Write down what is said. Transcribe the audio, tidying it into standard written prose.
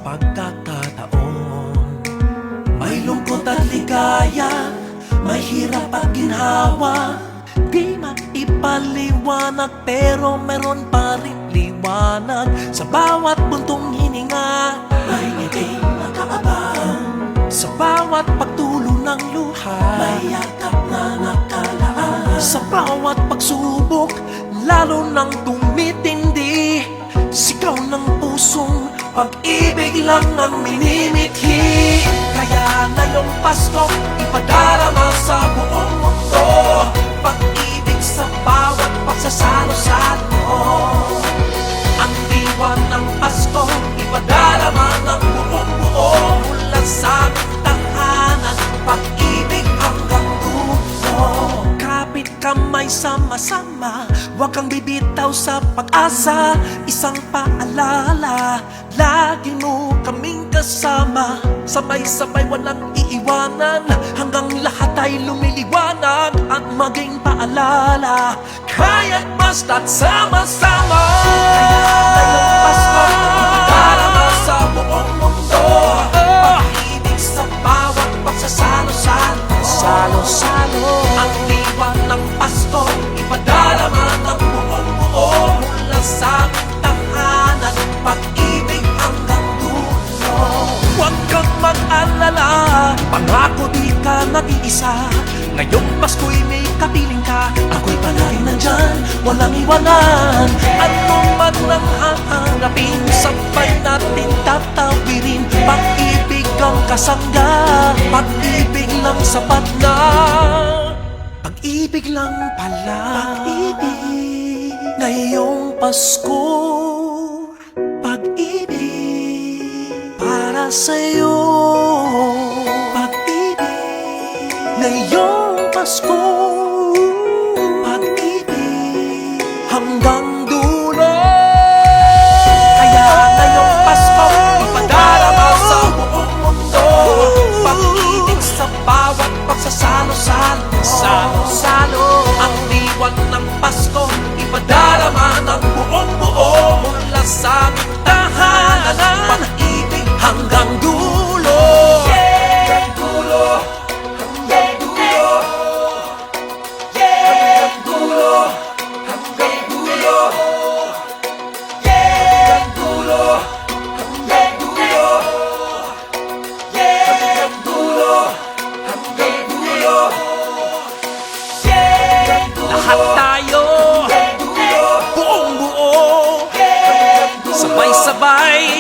pagkakataon. May lungkot at ligaya, may hirap at ginhawa. Di maipaliwanag pero meron pa rin liwanag. Sa bawat buntong hininga, may ngiting nakaabang. Sa bawat pagtulo ng luha, may yakap na nakalaan. Sa bawat pagsubok, lalo nang tumitindi, sigaw ng pusong pag-ibig lang ang minimithi. Kaya ngayong Pasko, ipadarama sa buong mundo, pag-ibig sa bawat pagsasalo-salo. Ang diwa ng Pasko, ipadarama ng buong buo, mula sa aming tahanan, pag-ibig hanggang dulo. Kapit kamay sama-sama, huwag kang bibitaw sa pag-asa. Isang paalala, lagi mo kaming kasama. Sabay-sabay walang iiwanan, hanggang lahat ay lumiliwanag. At maging paalala, kaya't basta't sama-sama. Kaya ngayong Pasko, ipadarama sa buong mundo, pag-ibig sa bawat pagsasalo-salo. Salo-salo, ang diwa ng Pasko, ipadarama ng buong buo, mula sa aming tahanan, pag-ibig hanggang dulo. Huwag kang mag-alala, pangako di ka nag-iisa. Ngayong Pasko'y may kapiling ka, ako'y palagi nandyan, walang iwanan. Ano man ang haharapin, sabay natin tatawirin. Pag-ibig ang kasangga, pag-ibig lang sapat na. Pag-ibig lang pala, pag-ibig. Ngayong Pasko, pag-ibig para sa'yo. Pag-ibig, ngayong Pasko, pag-ibig hanggang dulo. Kaya ngayong Pasko, ipadarama sa buong mundo, pag-ibig sa bawat pagsasalo-salo. Salo-salo, ang diwan ng Pasko, ipadarama ng buong buo, mula sa aming tahanan, pag-ibig hanggang dulo. Hanggang dulo, hanggang dulo, hanggang dulo, hanggang dulo, hanggang dulo, hanggang dulo, hanggang dulo, hanggang dulo. Lahat tayo, buong buo, sabay-sabay